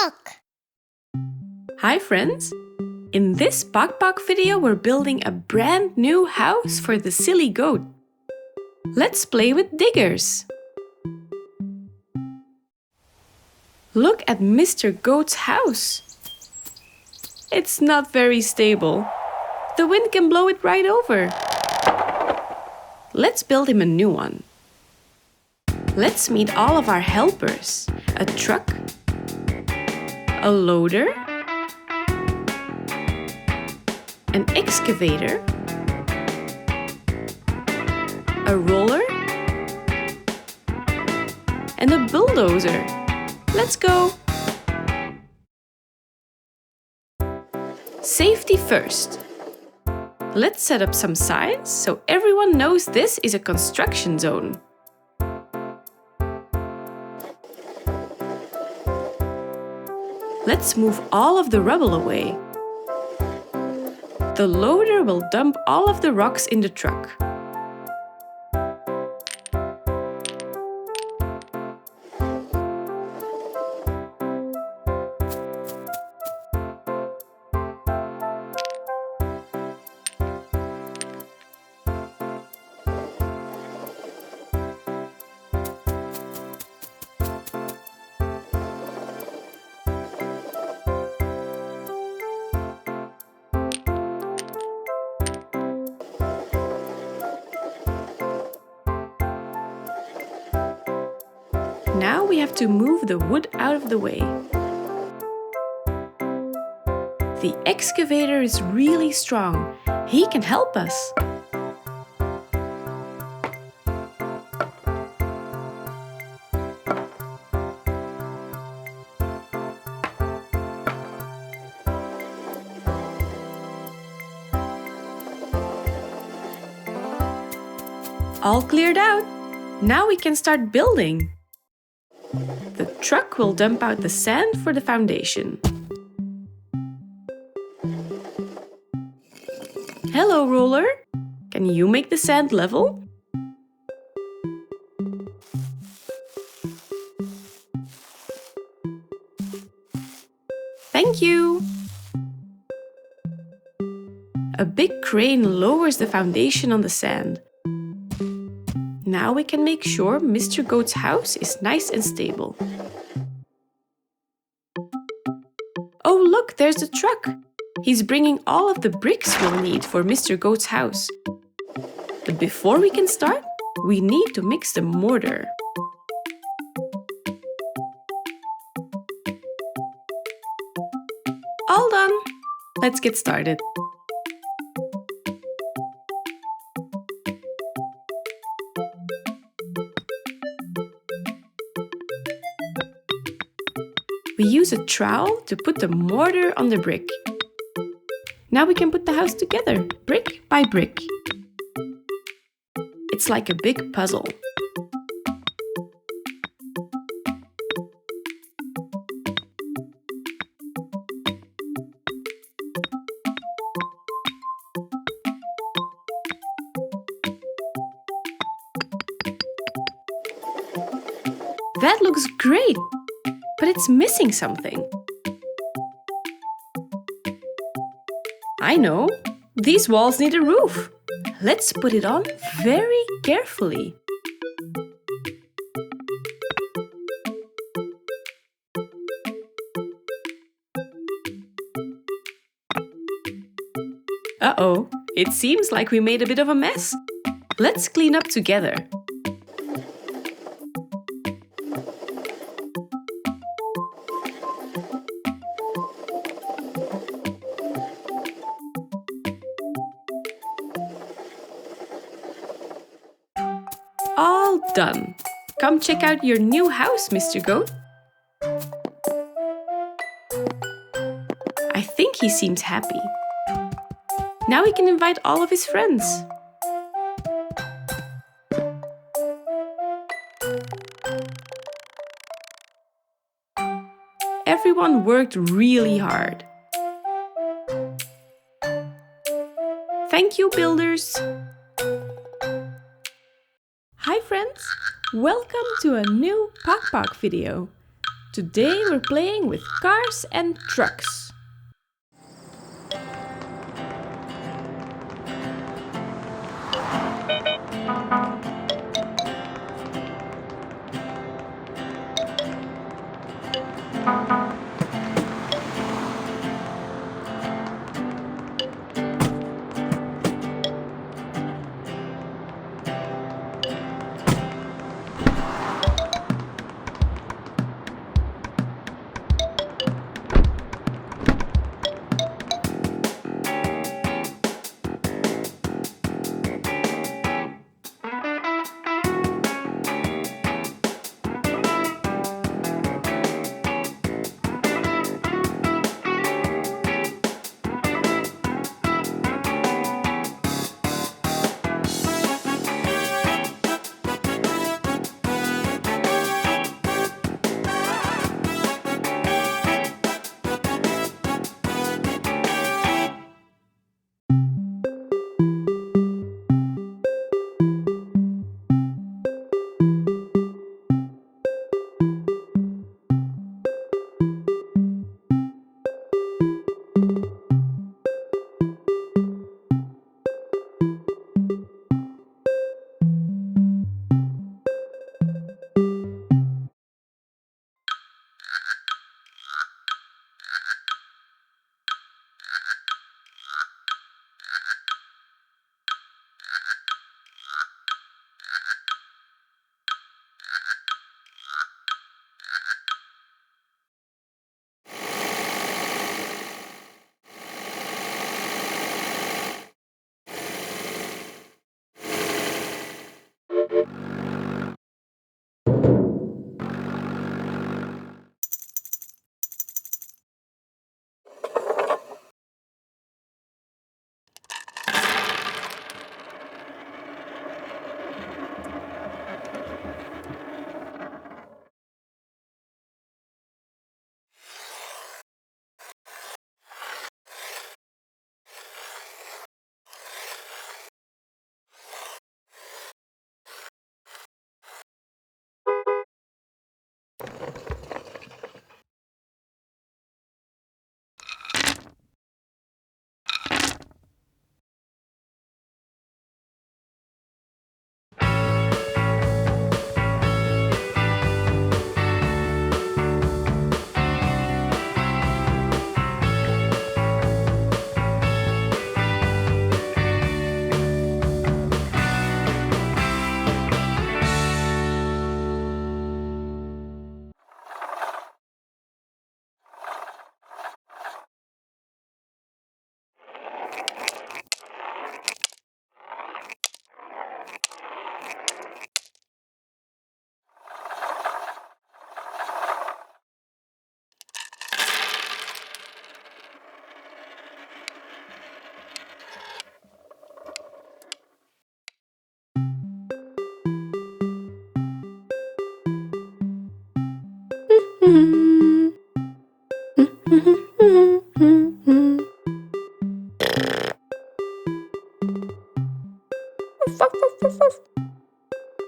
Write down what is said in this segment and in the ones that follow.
Pok! Hi friends! In this Pok Pok video we're building a brand new house for the silly goat. Let's play with diggers! Look at Mr. Goat's house! It's not very stable. The wind can blow it right over. Let's build him a new one. Let's meet all of our helpers. A truck, a loader, an excavator, a roller, and a bulldozer. Let's go! Safety first. Let's set up some signs so everyone knows this is a construction zone. Let's move all of the rubble away. The loader will dump all of the rocks in the truck. Now we have to move the wood out of the way. The excavator is really strong. He can help us. All cleared out. Now we can start building. The truck will dump out the sand for the foundation. Hello, roller. Can you make the sand level? Thank you. A big crane lowers the foundation on the sand. Now we can make sure Mr. Goat's house is nice and stable. Oh, look, there's the truck. He's bringing all of the bricks we'll need for Mr. Goat's house. But before we can start, we need to mix the mortar. All done. Let's get started. We use a trowel to put the mortar on the brick. Now we can put the house together, brick by brick. It's like a big puzzle. That looks great! But it's missing something. I know! These walls need a roof. Let's put it on very carefully. Uh-oh, it seems like we made a bit of a mess. Let's clean up together. All done. Come check out your new house, Mr. Goat. I think he seems happy. Now he can invite all of his friends. Everyone worked really hard. Thank you, builders. Hi friends, welcome to a new Pok Pok video. Today we're playing with cars and trucks.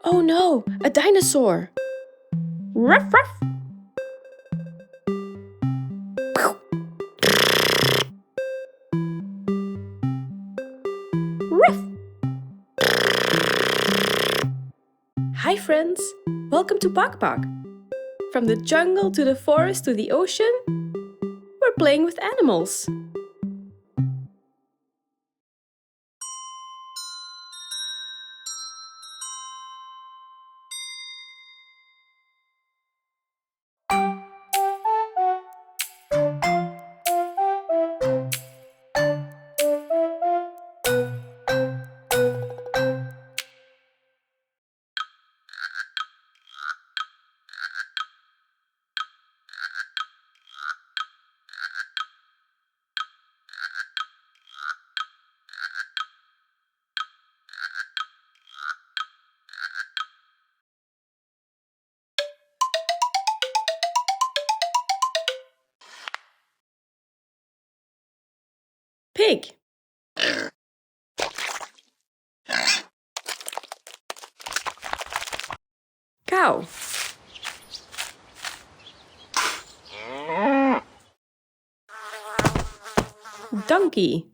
Oh no, a dinosaur! Ruff ruff! Ruff! Hi friends, welcome to Pok Pok. From the jungle to the forest to the ocean, we're playing with animals. Pig. Cow. donkey.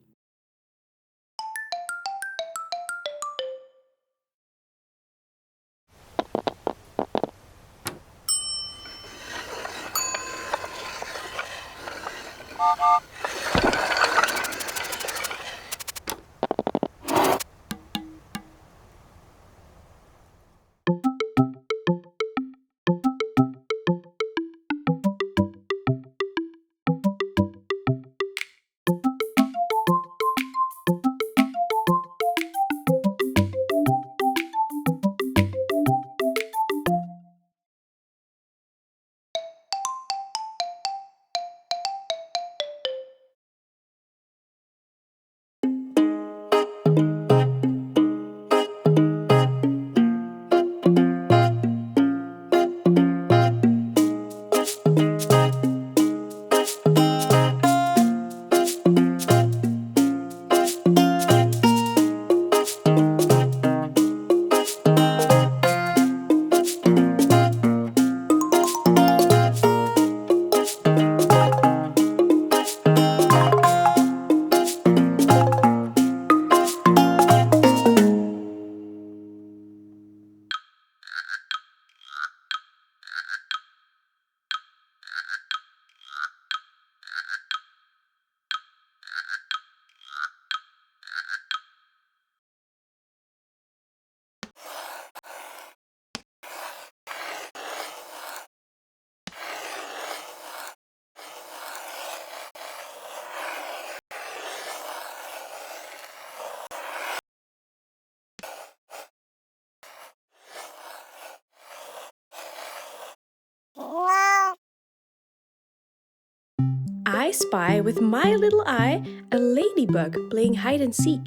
I spy with my little eye a ladybug playing hide and seek.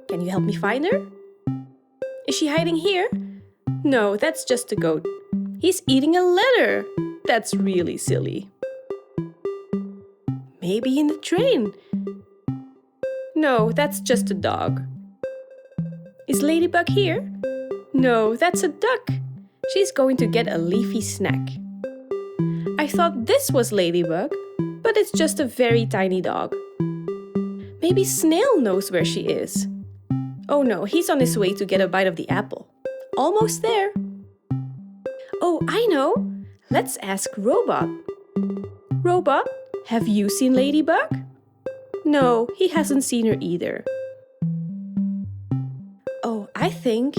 Can you help me find her? Is she hiding here? No, that's just a goat. He's eating a letter. That's really silly. Maybe in the train. No, that's just a dog. Is Ladybug here? No, that's a duck. She's going to get a leafy snack. I thought this was Ladybug, but it's just a very tiny dog. Maybe Snail knows where she is. Oh no, he's on his way to get a bite of the apple. Almost there. Oh, I know. Let's ask Robot. Robot, have you seen Ladybug? No, he hasn't seen her either. Oh, I think...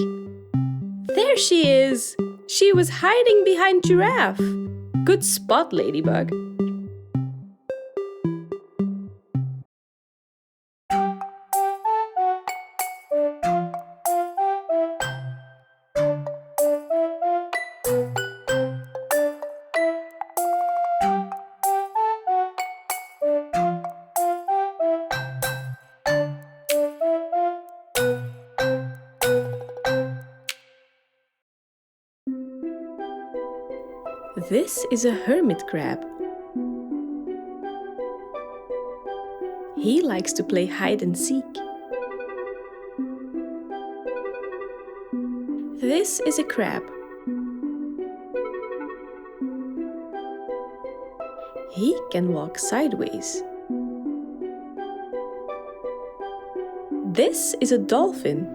There she is! She was hiding behind Giraffe. Good spot, Ladybug. This is a hermit crab. He likes to play hide and seek. This is a crab. He can walk sideways. This is a dolphin.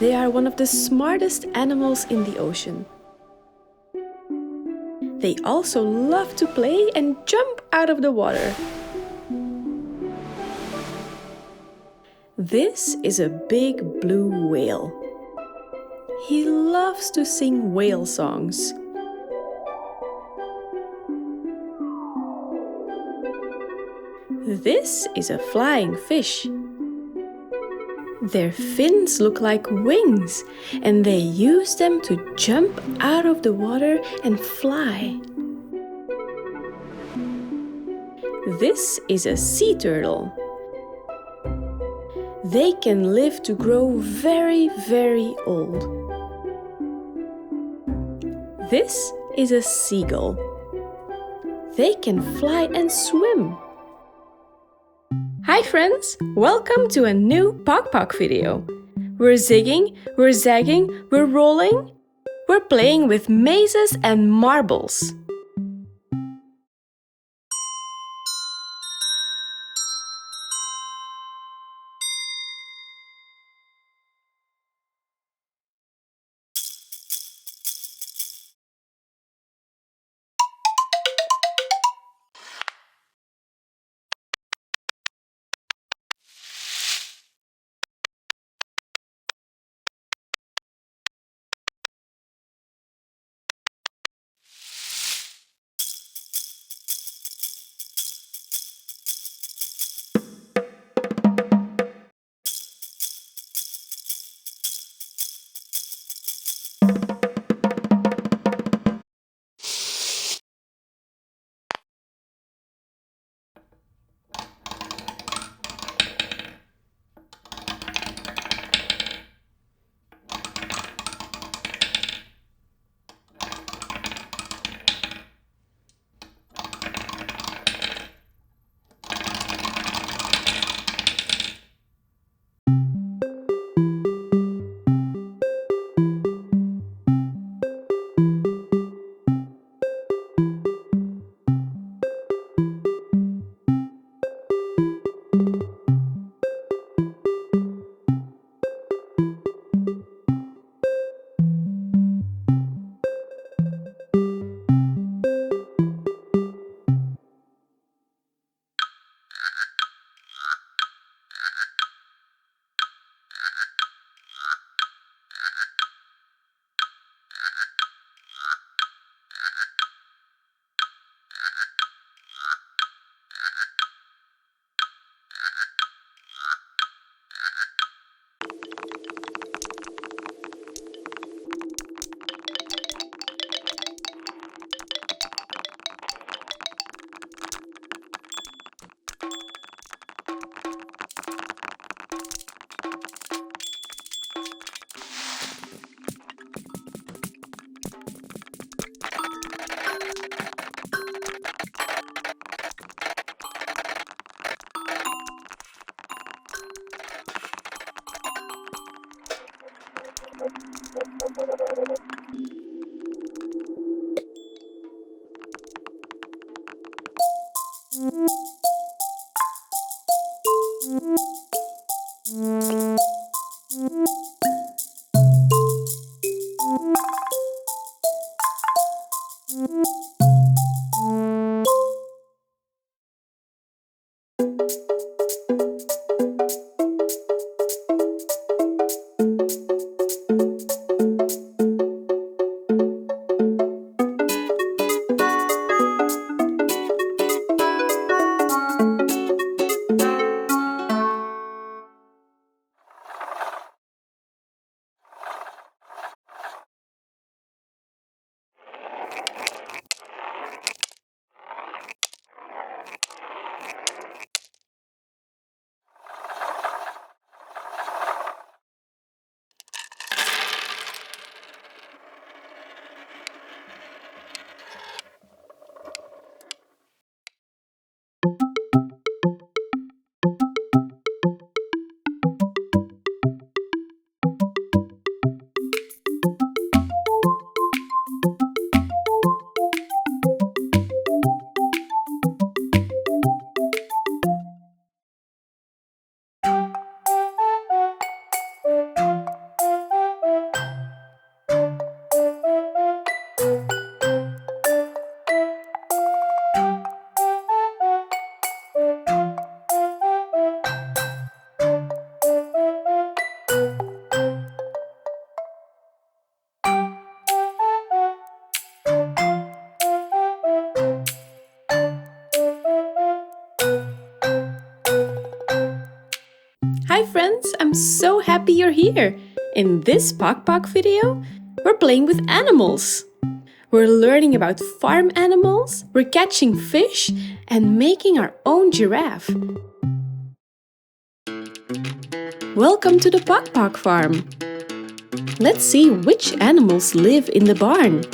They are one of the smartest animals in the ocean. They also love to play and jump out of the water. This is a big blue whale. He loves to sing whale songs. This is a flying fish. Their fins look like wings, and they use them to jump out of the water and fly. This is a sea turtle. They can live to grow very, very old. This is a seagull. They can fly and swim. Hi friends, welcome to a new Pok Pok video. We're zigging, we're zagging, we're rolling. We're playing with mazes and marbles. Hi friends, I'm so happy you're here! In this Pok Pok video, we're playing with animals. We're learning about farm animals, we're catching fish, and making our own giraffe. Welcome to the Pok Pok farm. Let's see which animals live in the barn.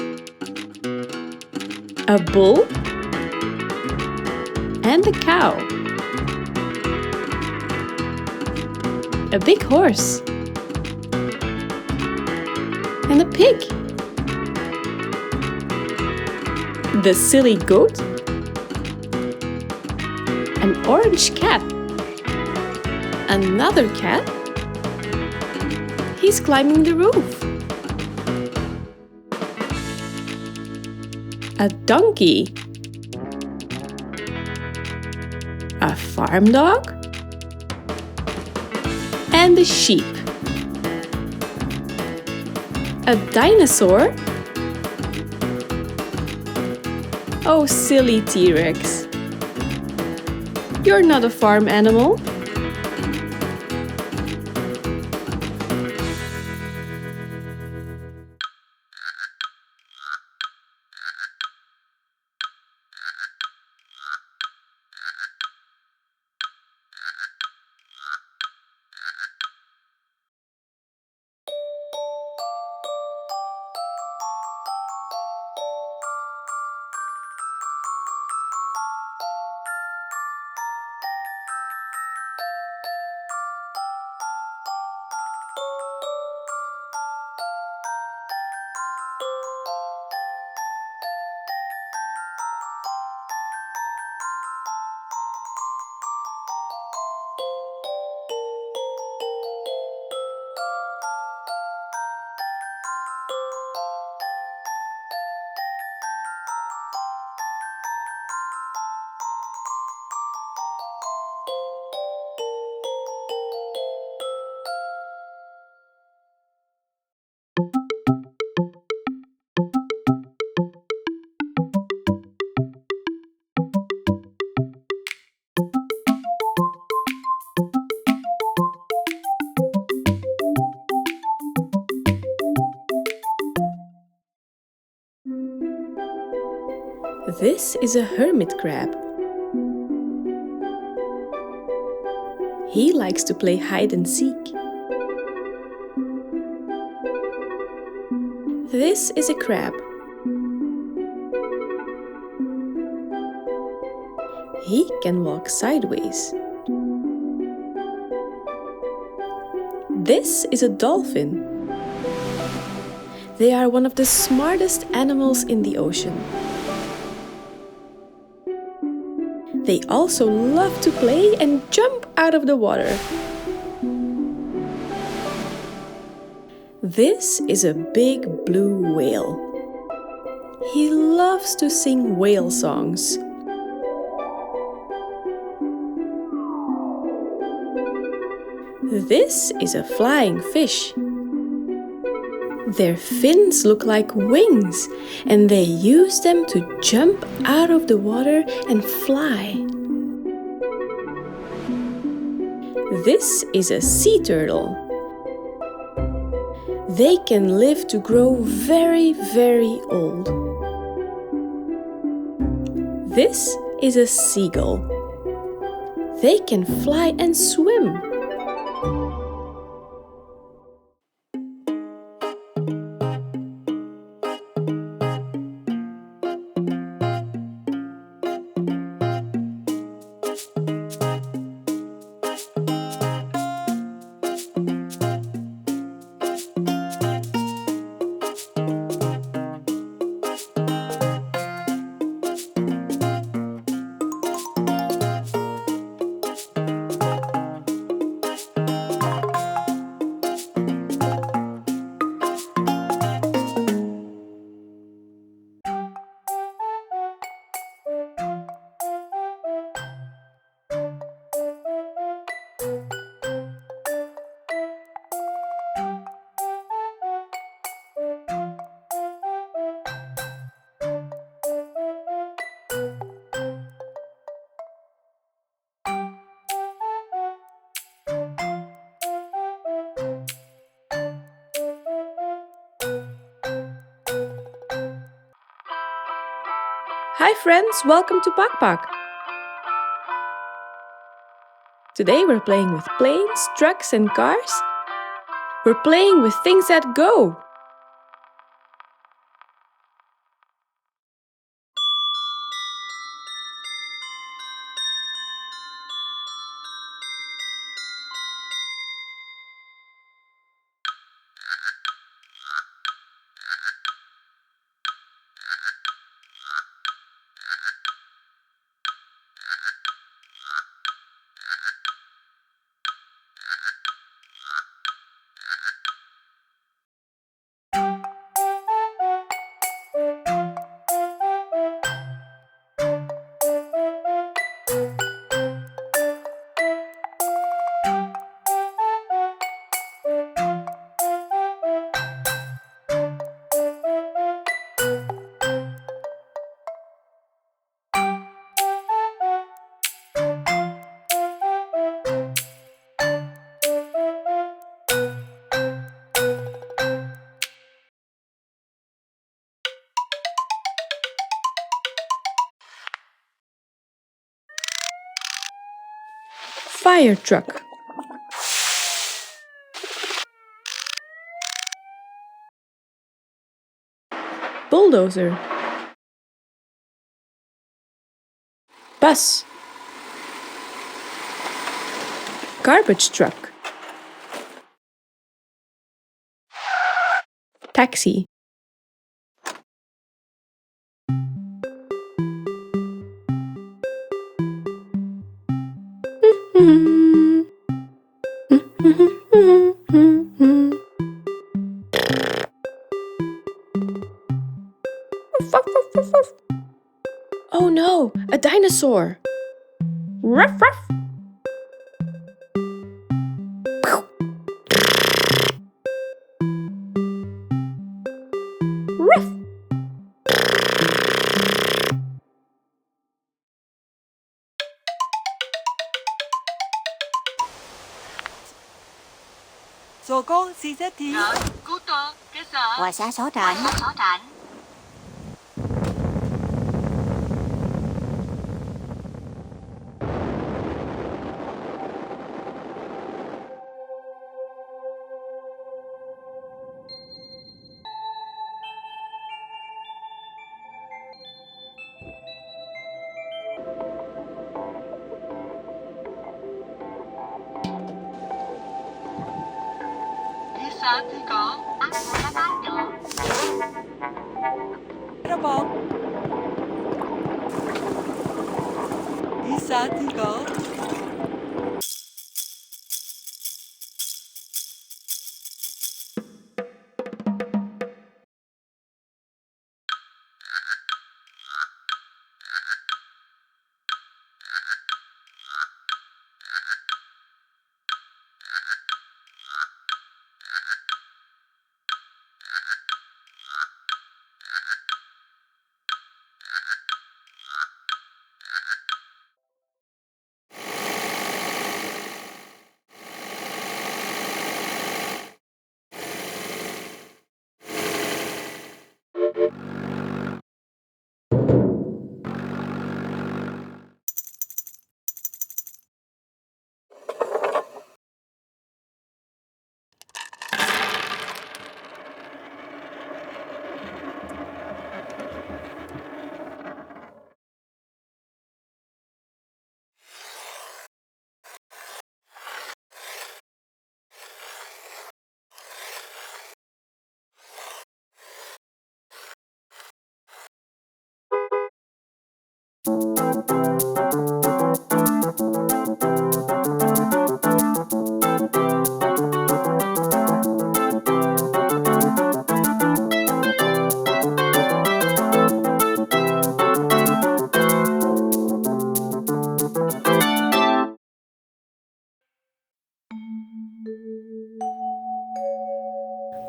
A bull and a cow. A big horse and a pig. The silly goat. An orange cat. Another cat. He's climbing the roof. A donkey. A farm dog. And a sheep. A dinosaur. Oh, silly T-Rex. You're not a farm animal. This is a hermit crab. He likes to play hide and seek. This is a crab. He can walk sideways. This is a dolphin. They are one of the smartest animals in the ocean. They also love to play and jump out of the water. This is a big blue whale. He loves to sing whale songs. This is a flying fish. Their fins look like wings, and they use them to jump out of the water and fly. This is a sea turtle. They can live to grow very, very old. This is a seagull. They can fly and swim. Hi friends, welcome to Pok Pok. Today we're playing with planes, trucks and cars. We're playing with things that go. Fire truck. Bulldozer. Bus. Garbage truck. Taxi. Oh no, a dinosaur! Ruff ruff! Ruff! Rồi cô xin xếp thí. Hòa xa số trận. Thì có ăn của các bạn được. Satigo.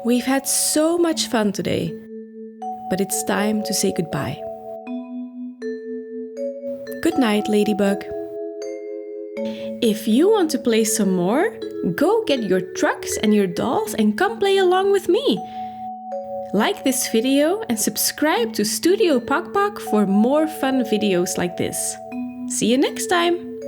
We've had so much fun today, but it's time to say goodbye. Good night, Ladybug. If you want to play some more, go get your trucks and your dolls and come play along with me. Like this video and subscribe to Studio Pok Pok for more fun videos like this. See you next time!